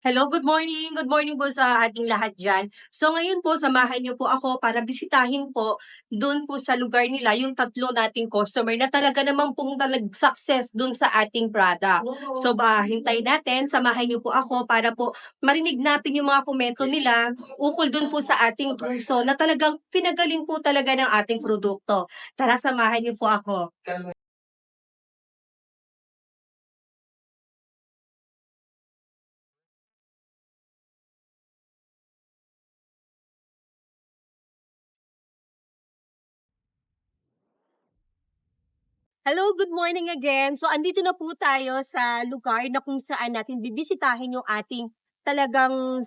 Hello, good morning. Good morning po sa ating lahat diyan. So ngayon po samahan niyo po ako para bisitahin po do'n po sa lugar nila yung tatlo nating customer na talaga naman pong success do'n sa ating product. So hintayin natin, samahan niyo po ako para po marinig natin yung mga komento nila ukol do'n po sa ating truso na talagang pinagaling po talaga ng ating produkto. Tara, samahan niyo po ako. Hello, good morning again. So andito na po tayo sa lugar na kung saan natin bibisitahin yung ating talagang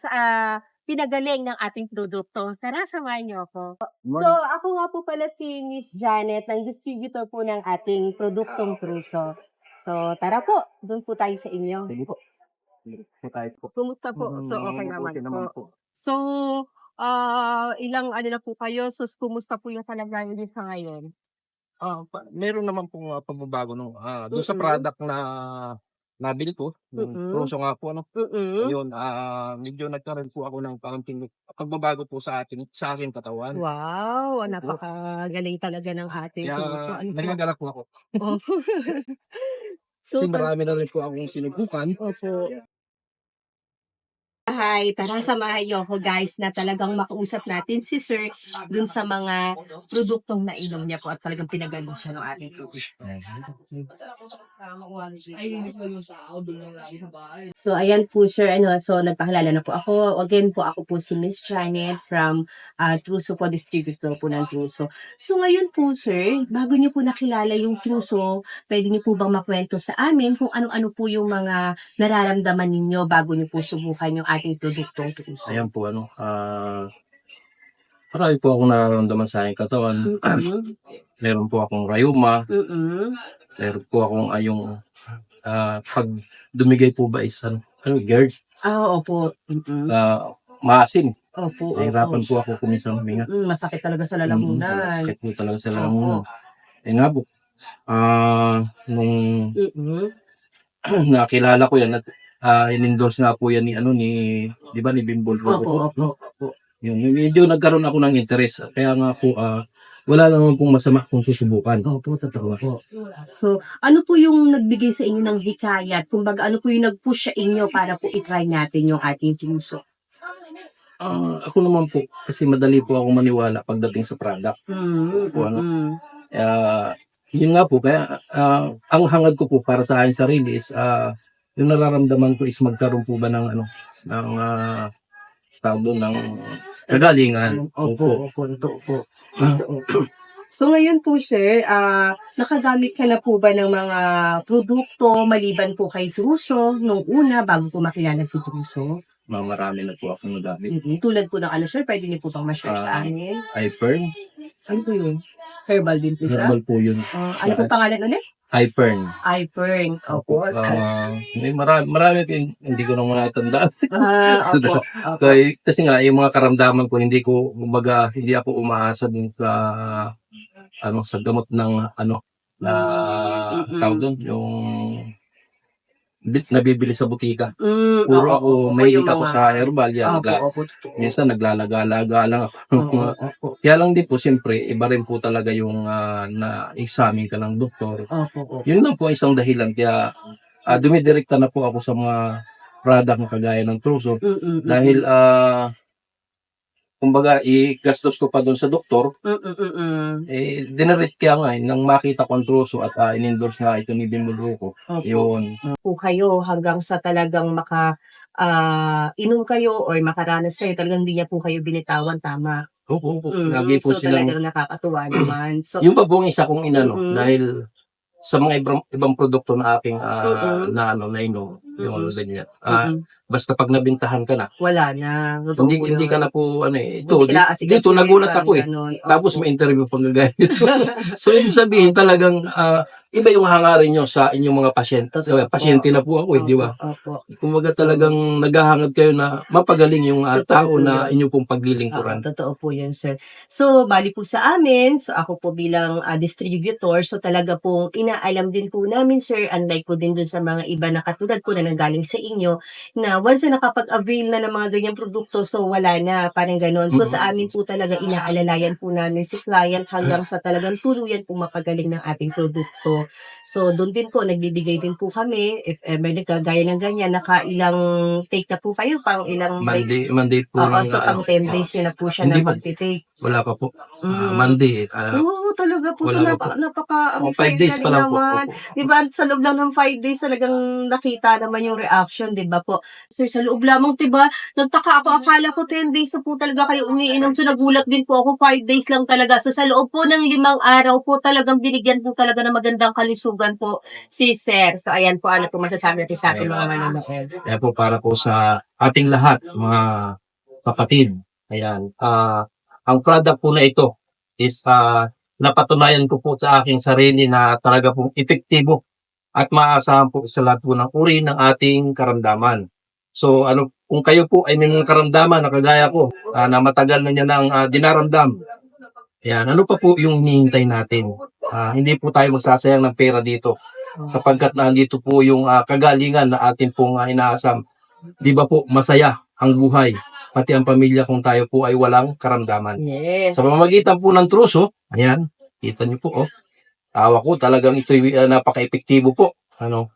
pinagaling ng ating produkto. Tara, samahan niyo ako. So ako nga po pala si Miss Janet, ng distributor po ng ating produktong Truso. So tara po, doon po tayo sa inyo. Sige po. Sige po tayo po. Kumusta po? So okay Mabuti naman naman po. po. So ilang ano na po kayo? So kumusta po yung kalagayan niyo sa ngayon? Meron naman pong, pagbabago dun sa Mm, product na nabili ko, yung mm, Pruso nga po mm. ayun, medyo nagkaroon po ako ng kaunting pagbabago po sa aking katawan. Wow! Opo, Napakagaling talaga ng ating kaya puso. Ano po? nagagalak po ako. Oh. Kasi So, marami na rin po akong sinubukan. opo. Hi, tara samahan niyo ako guys na talagang makausap natin si Sir dun sa mga produktong nainom niya po at talagang pinagaling siya ng ating produkto. So, ayan po sir, so nagpakilala na po ako. Again po, ako po si Miss Janet from Truso po, distributor po ng Truso. So, ngayon po sir, bago niyo po nakilala yung Truso, pwede niyo po bang makwento sa amin kung ano-ano po yung mga nararamdaman ninyo bago niyo po subukan yung ating produktong Truso? Ayan po marami po akong nararamdaman sa aking katawan. Mm, Meron po akong rayuma, mm. meron po akong, 'pag dumigay po ba is GERD, Opo. Mm. maasim. Opo, opo. Nahirapan po ako kuminsan huminga. Masakit talaga sa lalamunan. Sakit po talaga sa Opo. lalamunan. Eh, nga po, nung Mm. nakilala ko 'yan at, in-endorse nga po 'yan ni 'di ba, ni Bimbol Rocco Opo, po? opo, opo. Yun, medyo nagkaroon ako ng interes. Kaya nga po, wala naman pong masama kung susubukan. Opo, totoo po. So, ano po yung nagbigay sa inyo ng hikayat? Kumbaga, ano po yung nag-push sa inyo para po i-try natin yung ating puso? Ako naman po, kasi madali po ako maniwala pagdating sa product. Mm, Po, mm. Kaya, yun nga po, kaya ang hangad ko po para sa aking sarili is, yung nararamdaman ko is magkaroon po ba ng tawag doon, ng kagalingan. Opo, opo, totoo po. Totoo. So ngayon po sir, nakagamit ka na po ba ng mga produkto maliban po kay Truso nung una bago po makilala si Truso? Marami na po akong nagamit. Tulad po ng ano sir, pwede niyo po bang ma-share sa amin? Hypern, Ano po yun? Herbal din po siya? herbal po yun. Ano po pangalan ulit? Hypern. iFern. Opo. Opo. Marami hindi ko na matandaan. Opo. Opo. Kasi nga yung mga karamdaman ko kumbaga hindi ako umaasa din sa gamot ng na tawag Mm. doon, yung nabibili sa butika. Oo, Puro ako opo mahilig yung ako mga sa herbal yan. opo, totoo. Minsan naglalaga-laga lang ako. Oo, opo. Kaya lang din po siyempre iba rin po talaga yung na-examine ka ng doktor. Opo, opo. Yun lang po ang isang dahilan kaya dumidirekta na po ako sa mga product na kagaya ng Truso dahil kumbaga i-gastos ko pa doon sa doktor, dinirect kaya nga nang makita ko ang Truso at in-endorse nga ito ni Bimbol Rocco. Opo. Yun. Po kayo hanggang sa talagang inom kayo or makaranas kayo, talagang hindi niya po kayo binitawan, tama? Opo, lagi po So silang talagang nakakatuwa naman. So, yung pa pong isa kong inano mm, dahil sa mga ibang produkto na aking nainom, yung mm, ganyan. mm. Basta pag nabintahan ka na, Wala na, totoo po hindi ka yun. na po ito, Hindi kinaasikasuhin, dito nagulat parang ako gano'n, Tapos opo. may interview pa ng ganito. So ibig sabihin talagang iba yung hangarin nyo sa inyong mga pasyente. Totoo po. Pasyente na po ako di ba? Opo. Kumbaga So, talagang naghahangad kayo na mapagaling yung totoo tao po na yun. inyo pong Oo, paglilingkuran. totoo po yun, sir. So, bali po sa amin, so ako po bilang distributor, so talaga pong inaalam din po namin, sir, unlike po din dun sa mga iba na katulad po na nanggaling sa inyo na once na nakapag-avail na ng mga ganyang produkto, so wala na, parang gano'n. So sa amin po talaga inaalalayan po namin si client hanggang sa talagang tuluyan po mapagaling ng ating produkto. So do'n din po nagbibigay din po kami if ever nagkagaya ng ganyan, nakailang take na po kayo, pang ilang Monday po oo, ng so pang 10 days nyo na po siya hindi na po. magte-take. Wala pa po. Mm. Monday, Oo, talaga po. So, wala pa po. ang 5 days pa galing lang po. naman. Opo. 'Di ba, sa loob lang ng 5 days talagang nakita naman yung reaction, 'di ba po? Sir, sa loob lamang, 'di ba, nagtaka ako, akala ko 10 days na po talaga kayo umiinom. So, nagulat din po ako, 5 days lang talaga. So, sa loob po ng 5 araw po talagang binigyan po talaga ng magandang kalusugan po si Sir. So, ayan po, ano po masasabi natin sa ating mga manonood? Kaya po para po sa ating lahat, mga kapatid. Ayan. Ang product po na ito is napatunayan ko po sa aking sarili na talaga pong epektibo at maaasahan po sa lahat po ng uri ng ating karamdaman. So kung kayo po ay may mga karamdaman na kagaya ko, na matagal na niya nang dinaramdam, ayan, ano pa po yung hinihintay natin? Hindi po tayo magsasayang ng pera dito sapagkat nandito po yung kagalingan na atin pong inaasam. Di ba po masaya ang buhay, pati ang pamilya kung tayo po ay walang karamdaman. Yes. Sa pamamagitan po ng truso, ayan, kita niyo po, tawa ko, talagang ito'y napaka-epektibo po. Ano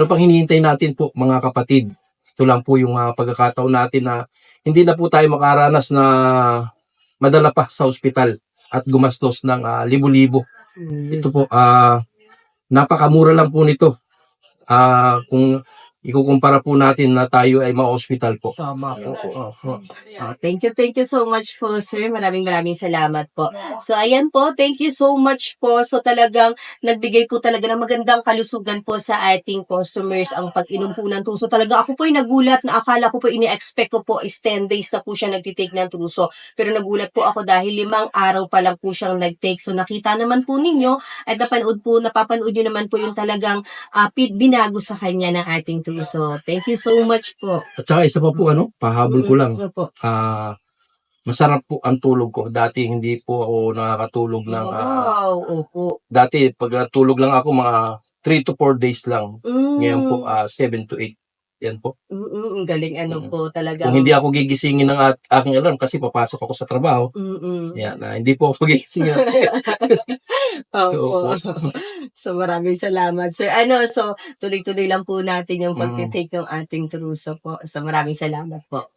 pang hinihintay natin po mga kapatid? Ito lang po yung pagkakataon natin na hindi na po tayo makaranas na madala pa sa ospital at gumastos ng libo-libo. Ito po, napakamura lang po nito. Kung ikukumpara po natin na tayo ay ma-hospital po. Tama po. Opo. Thank you so much po, sir. Maraming salamat po. So, ayan po, thank you so much po. So, talagang nagbigay po talaga ng magandang kalusugan po sa ating customers ang pag-inom po ng truso. Talaga ako po ay nagulat na akala ko po ini-expect ko po is 10 days na po siya nagtitake ng truso. Pero nagulat po ako dahil 5 araw pa lang po siyang nag-take. So, nakita naman po ninyo at napapanood nyo naman po yung talagang binago sa kanya ng ating truso. Thank you so much po. At saka isa pa po, pahabol ko lang. Opo. Masarap po ang tulog ko. Dati hindi po ako nakakatulog ng Wow, opo. dati pag tulog lang ako mga 3 to 4 days lang. Ngayon po 7 to 8. Yan po. Ang galing po talaga. Kung hindi ako gigisingin ng aking alarm kasi papasok ako sa trabaho. Yan, hindi po ako gigisingin. Opo. So, maraming salamat, sir. So, tuloy-tuloy lang po natin yung pag-take ng ating truso po. So, maraming salamat po.